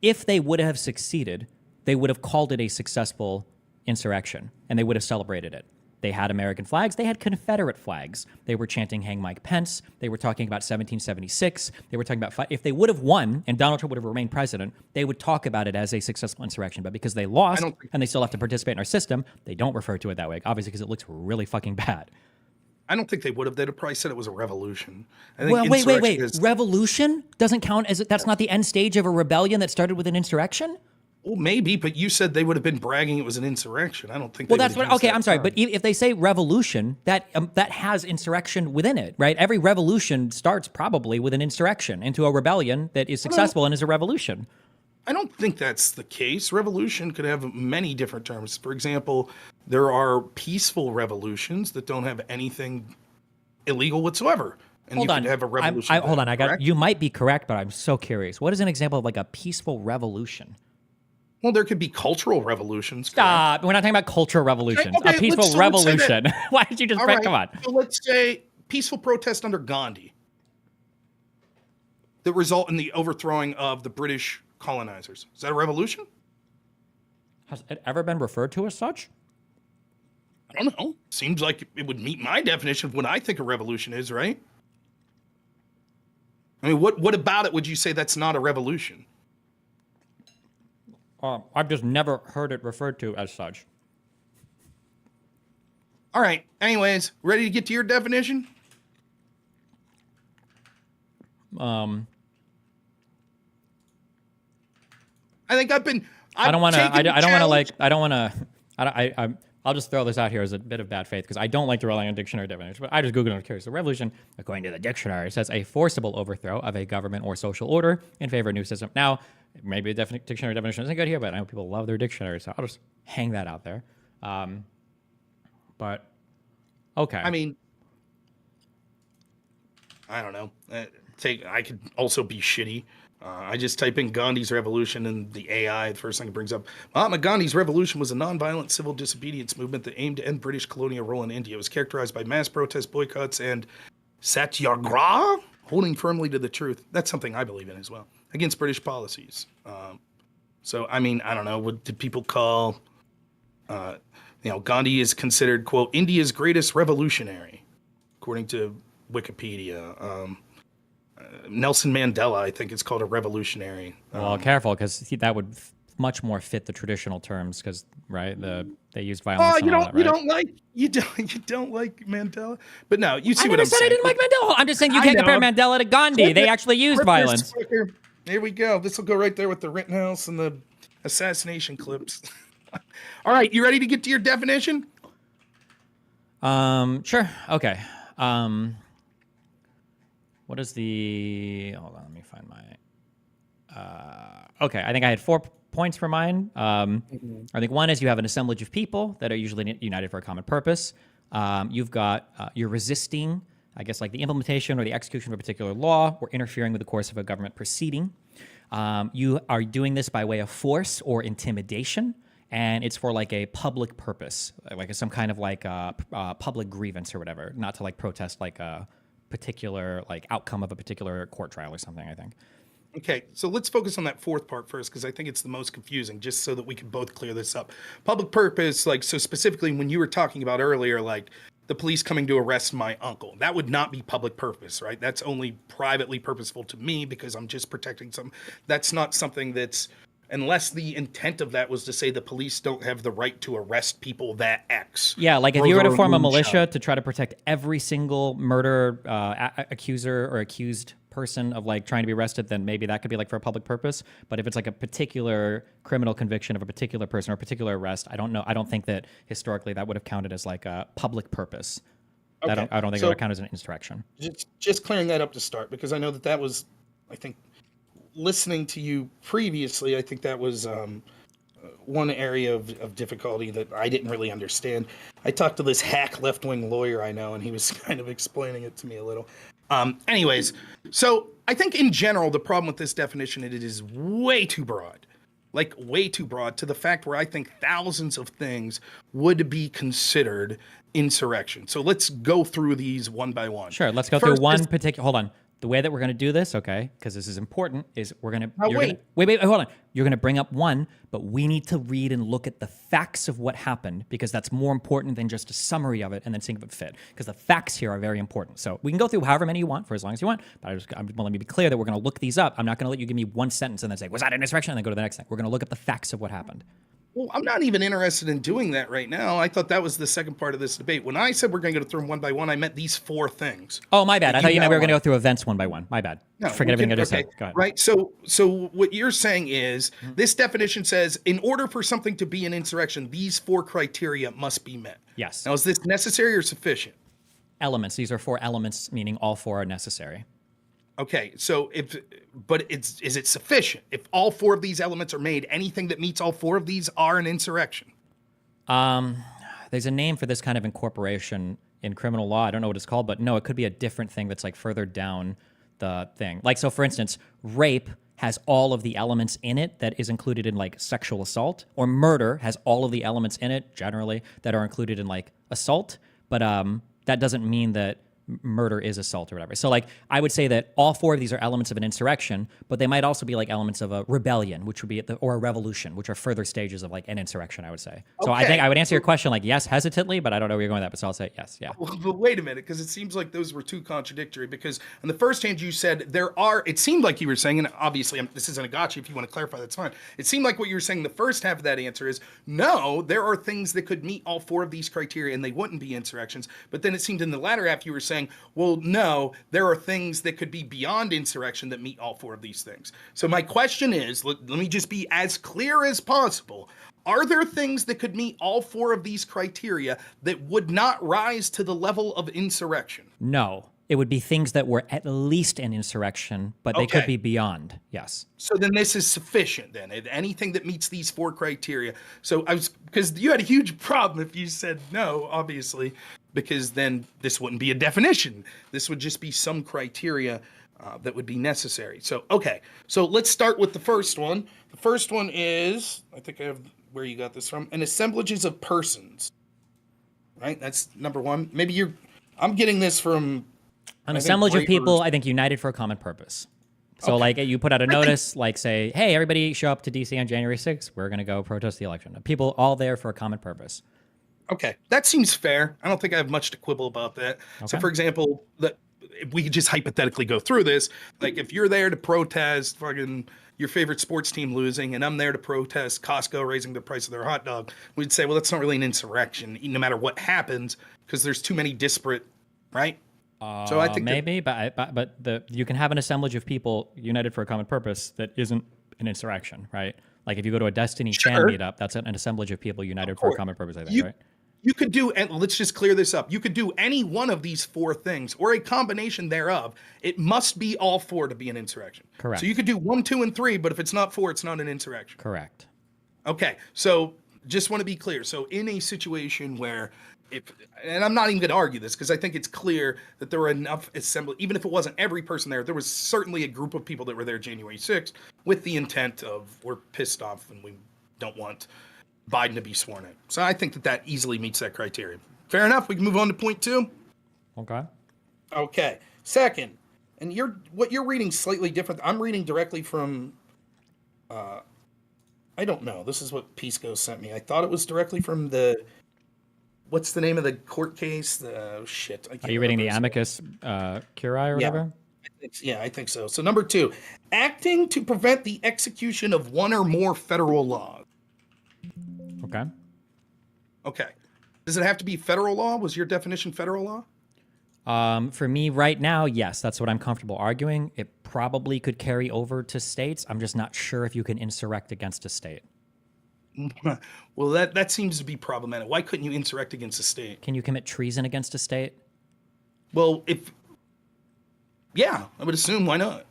if they would have succeeded, they would have called it a successful insurrection, and they would have celebrated it. They had American flags. They had Confederate flags. They were chanting "Hang Mike Pence." They were talking about 1776. They were talking about if they would have won and Donald Trump would have remained president, they would talk about it as a successful insurrection. But because they lost and they still have to participate in our system, they don't refer to it that way, obviously, because it looks really fucking bad. I don't think they would have. They'd have probably said it was a revolution. I think well, wait. Revolution doesn't count as that's not the end stage of a rebellion that started with an insurrection? Well, maybe, but you said they would have been bragging it was an insurrection. I don't think. Well, that's what. Okay, I'm sorry, but if they say revolution, that has insurrection within it, right? Every revolution starts probably with an insurrection into a rebellion that is successful and is a revolution. I don't think that's the case. Revolution could have many different terms. For example, there are peaceful revolutions that don't have anything illegal whatsoever. And hold you on. could have a revolution. Hold on. You might be correct, but I'm so curious. What is an example of like a peaceful revolution? Well, there could be cultural revolutions. Stop. We're not talking about cultural revolutions. Okay, a peaceful revolution. Why did you just break? Come on. So let's say peaceful protest under Gandhi that result in the overthrowing of the British colonizers. Is that a revolution? Has it ever been referred to as such? I don't know. Seems like it would meet my definition of what I think a revolution is, right? I mean, what about it would you say that's not a revolution? I've just never heard it referred to as such. All right. Anyways, ready to get to your definition? I think I've been. I'll just throw this out here as a bit of bad faith because I don't like to rely on dictionary definitions, but I just Googled and I'm curious. The revolution, according to the dictionary, says a forcible overthrow of a government or social order in favor of a new system. Now, maybe the dictionary definition isn't good here, but I know people love their dictionary, so I'll just hang that out there. But, okay. I mean, I don't know. I could also be shitty. I just type in Gandhi's revolution and the AI, the first thing it brings up. Mahatma Gandhi's revolution was a nonviolent civil disobedience movement that aimed to end British colonial rule in India. It was characterized by mass protests, boycotts, and satyagraha, holding firmly to the truth. That's something I believe in as well, against British policies. So, I mean, I don't know. What did people call, Gandhi is considered, quote, India's greatest revolutionary, according to Wikipedia. Nelson Mandela, I think it's called a revolutionary. Well, careful, because that would much more fit the traditional terms, because they use violence. Oh, you don't like Mandela, but no, you see what I'm saying. I didn't like Mandela. I'm just saying you can't compare Mandela to Gandhi. They actually used violence. Here we go. This will go right there with the Rittenhouse and the assassination clips. All right, you ready to get to your definition? Sure. Okay. What is the... Hold on, let me find my... Okay, I think I had 4 points for mine. I think one is you have an assemblage of people that are usually united for a common purpose. You've got... you're resisting, I guess, like the implementation or the execution of a particular law or interfering with the course of a government proceeding. You are doing this by way of force or intimidation, and it's for like a public purpose, like some kind of like public grievance or whatever, not to like protest like a particular like outcome of a particular court trial or something, I think. Okay, so let's focus on that fourth part first, because I think it's the most confusing, just so that we can both clear this up. Public purpose, like, so specifically when you were talking about earlier, like the police coming to arrest my uncle, that would not be public purpose, right? That's only privately purposeful to me because I'm just protecting some. That's not something that's, unless the intent of that was to say the police don't have the right to arrest people that X. Yeah, like if you were to form a militia to try to protect every single murder accuser or accused person of like trying to be arrested, then maybe that could be like for a public purpose. But if it's like a particular criminal conviction of a particular person or a particular arrest, I don't know. I don't think that historically that would have counted as like a public purpose. Okay. I don't think it would count as an insurrection. Just clearing that up to start, because I know that was, I think, listening to you previously, I think that was one area of difficulty that I didn't really understand. I talked to this hack left-wing lawyer I know, and he was kind of explaining it to me a little. Anyways, so I think in general, the problem with this definition, it is way too broad. Like way too broad, to the fact where I think thousands of things would be considered insurrection. So let's go through these one by one. Sure, let's go through one particular... Hold on. the way that we're going to do this, okay, because this is important, is we're going to wait. wait, hold on. You're going to bring up one, but we need to read and look at the facts of what happened, because that's more important than just a summary of it and then seeing if it fit, because the facts here are very important. So we can go through however many you want for as long as you want, but let me be clear that we're going to look these up. I'm not going to let you give me one sentence and then say, was that an insurrection? And then go to the next thing. We're going to look up the facts of what happened. Well, I'm not even interested in doing that right now. I thought that was the second part of this debate. When I said we're going to go through them one by one, I meant these 4 things. Oh, my bad. I thought you meant we were going to outlined. go through events one by one. My bad. No, Forget everything I just okay, said. Go ahead. right? So what you're saying is this definition says, in order for something to be an insurrection, these 4 criteria must be met. Yes. Now, is this necessary or sufficient? Elements. These are 4 elements, meaning all 4 are necessary. Okay, so is it sufficient? If all 4 of these elements are made, anything that meets all 4 of these are an insurrection. There's a name for this kind of incorporation in criminal law. I don't know what it's called, but no, it could be a different thing that's like further down the thing. Like, so for instance, rape has all of the elements in it that is included in like sexual assault, or murder has all of the elements in it generally that are included in like assault. But that doesn't mean that murder is assault or whatever. So like I would say that all 4 of these are elements of an insurrection, but they might also be like elements of a rebellion, which would be or a revolution, which are further stages of like an insurrection, I would say. So I think I would answer your question like yes, hesitantly, but I don't know where you're going with that, but so I'll say yes, yeah. Well, but wait a minute, because it seems like those were too contradictory. Because on the first hand, you said it seemed like you were saying, and obviously this isn't a gotcha, if you want to clarify, that's fine. It seemed like what you were saying the first half of that answer is, no, there are things that could meet all 4 of these criteria and they wouldn't be insurrections. But then it seemed in the latter half you were saying, well, no, there are things that could be beyond insurrection that meet all 4 of these things. So my question is, let me just be as clear as possible. Are there things that could meet all 4 of these criteria that would not rise to the level of insurrection? No. It would be things that were at least an insurrection, but they could be beyond. Yes. So then this is sufficient then. Anything that meets these 4 criteria. So because you had a huge problem if you said no, obviously, because then this wouldn't be a definition. This would just be some criteria that would be necessary. So, okay. So let's start with the first one. The first one is, I think I have where you got this from, an assemblages of persons. Right? That's number 1. Maybe I'm getting this from an assemblage of people, I think, united for a common purpose. So, like, you put out a notice, like, say, hey, everybody show up to D.C. on January 6th. We're going to go protest the election. People all there for a common purpose. Okay, that seems fair. I don't think I have much to quibble about that. Okay. So, for example, if we could just hypothetically go through this, like, if you're there to protest fucking your favorite sports team losing, and I'm there to protest Costco raising the price of their hot dog, we'd say, well, that's not really an insurrection, no matter what happens, because there's too many disparate, right? So I think maybe, but you can have an assemblage of people united for a common purpose that isn't an insurrection, right? Like if you go to a Destiny fan meetup, that's an assemblage of people united for a common purpose, I think, right? You could do, and let's just clear this up. You could do any one of these 4 things or a combination thereof. It must be all 4 to be an insurrection. Correct. So you could do 1, 2, and 3, but if it's not 4, it's not an insurrection. Correct. Okay, so just want to be clear. So in a situation where and I'm not even going to argue this because I think it's clear that there were enough assembly, even if it wasn't every person there was certainly a group of people that were there January 6th with the intent of we're pissed off and we don't want Biden to be sworn in. So I think that easily meets that criteria. Fair enough. We can move on to point 2. Okay. Okay. Second, and what you're reading slightly different. I'm reading directly from, I don't know. This is what Pisco sent me. I thought it was directly from what's the name of the court case? Are you reading the amicus curiae or whatever? I think so. So number 2, acting to prevent the execution of one or more federal laws. Okay. Okay. Does it have to be federal law? Was your definition federal law? For me right now, yes, that's what I'm comfortable arguing. It probably could carry over to states. I'm just not sure if you can insurrect against a state. Well, that seems to be problematic. Why couldn't you insurrect against a state? Can you commit treason against a state? Well, I would assume. Why not?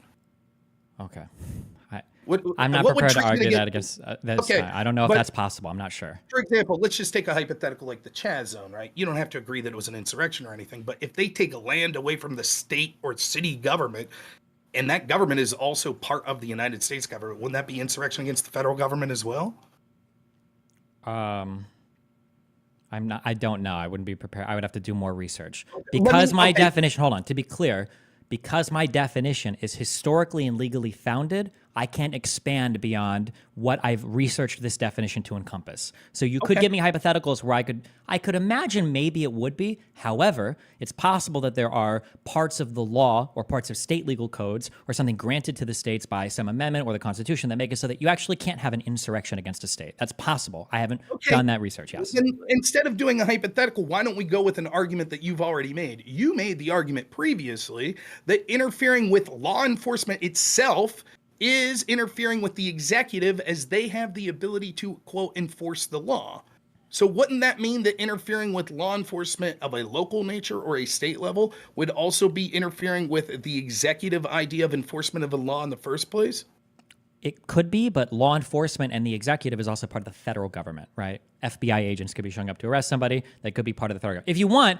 Okay. I'm not prepared to argue that against this. Okay, I don't know if that's possible. I'm not sure. For example, let's just take a hypothetical like the Chaz zone, right? You don't have to agree that it was an insurrection or anything, but if they take land away from the state or city government, and that government is also part of the United States government, wouldn't that be insurrection against the federal government as well? I don't know. I wouldn't be prepared. I would have to do more research because my definition, hold on, to be clear, because my definition is historically and legally founded, I can't expand beyond what I've researched this definition to encompass. So you could give me hypotheticals where I could imagine maybe it would be. However, it's possible that there are parts of the law or parts of state legal codes or something granted to the states by some amendment or the Constitution that make it so that you actually can't have an insurrection against a state. That's possible. I haven't done that research, yes. Then instead of doing a hypothetical, why don't we go with an argument that you've already made? You made the argument previously that interfering with law enforcement itself is interfering with the executive as they have the ability to, quote, enforce the law. So wouldn't that mean that interfering with law enforcement of a local nature or a state level would also be interfering with the executive idea of enforcement of the law in the first place? It could be, but law enforcement and the executive is also part of the federal government, right? FBI agents could be showing up to arrest somebody. That could be part of the federal government. If you want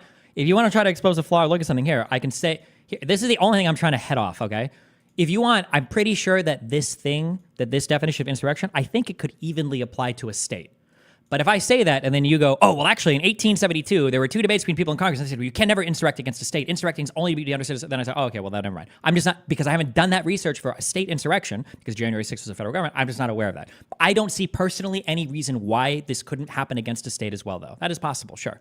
to try to expose a flaw or look at something here, I can say, this is the only thing I'm trying to head off, okay? If you want, I'm pretty sure that this definition of insurrection, I think it could evenly apply to a state. But if I say that and then you go, oh, well, actually, in 1872, there were two debates between people in Congress and they said, well, you can never insurrect against a state. Insurrecting is only to be understood. Then I said, oh, okay, well, then never mind. I'm just not, because I haven't done that research for a state insurrection, because January 6th was a federal government, I'm just not aware of that. I don't see personally any reason why this couldn't happen against a state as well, though. That is possible, sure.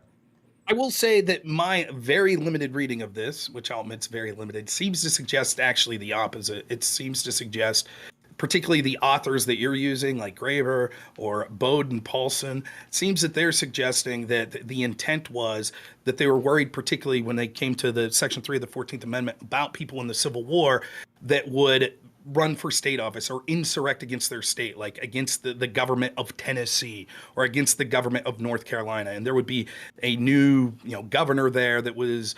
I will say that my very limited reading of this, which I'll admit is very limited, seems to suggest actually the opposite. It seems to suggest, particularly the authors that you're using, like Graeber or Bode and Paulson, seems that they're suggesting that the intent was that they were worried, particularly when they came to the Section 3 of the 14th Amendment, about people in the Civil War that would run for state office or insurrect against their state, like against the government of Tennessee or against the government of North Carolina. And there would be a new, governor there that was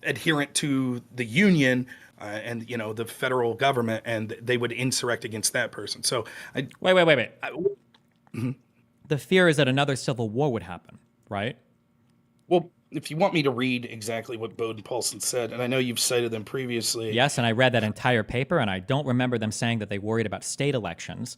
adherent to the Union and, the federal government, and they would insurrect against that person. So Wait. The fear is that another civil war would happen, right? Well, if you want me to read exactly what Bode and Paulson said, and I know you've cited them previously. Yes, and I read that entire paper, and I don't remember them saying that they worried about state elections.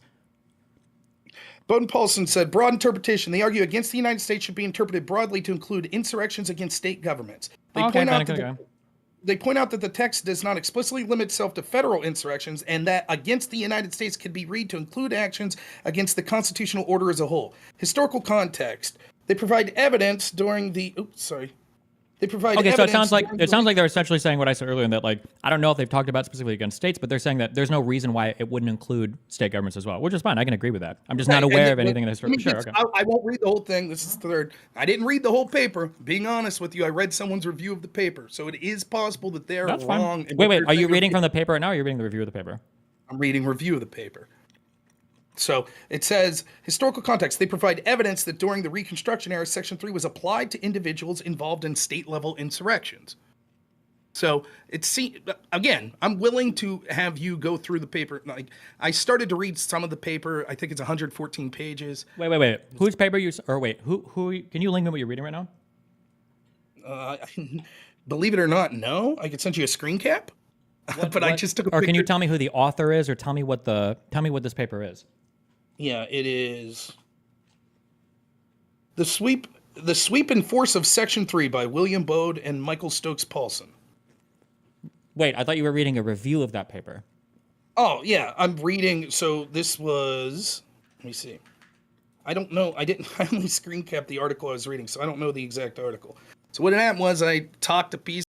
Bode and Paulson said, broad interpretation. They argue against the United States should be interpreted broadly to include insurrections against state governments. They point out that the text does not explicitly limit itself to federal insurrections, and that against the United States could be read to include actions against the constitutional order as a whole. Historical context. They provide evidence during the. They provide. Okay, so it sounds like they're essentially saying what I said earlier, in that, like, I don't know if they've talked about specifically against states, but they're saying that there's no reason why it wouldn't include state governments as well, which is fine. I can agree with that. I'm just not aware of anything in this. Sure, okay. I won't read the whole thing. This is the third. I didn't read the whole paper. Being honest with you, I read someone's review of the paper, so it is possible that they're wrong. Wait. Are you reading from the paper now, or are you reading the review of the paper? I'm reading review of the paper. So it says, historical context. They provide evidence that during the Reconstruction era, Section 3 was applied to individuals involved in state-level insurrections. So again, I'm willing to have you go through the paper. Like, I started to read some of the paper. I think it's 114 pages. Wait. Whose paper who? Can you link me what you're reading right now? Believe it or not, no. I could send you a screen cap. I just took a picture. Or can you tell me who the author is, or tell me what this paper is? Yeah, it is The Sweep and Force of Section 3 by William Bode and Michael Stokes Paulson. Wait, I thought you were reading a review of that paper. Oh, yeah, I'm reading. So this was, let me see. I don't know. I only screen capped the article I was reading, so I don't know the exact article. So what happened was I talked to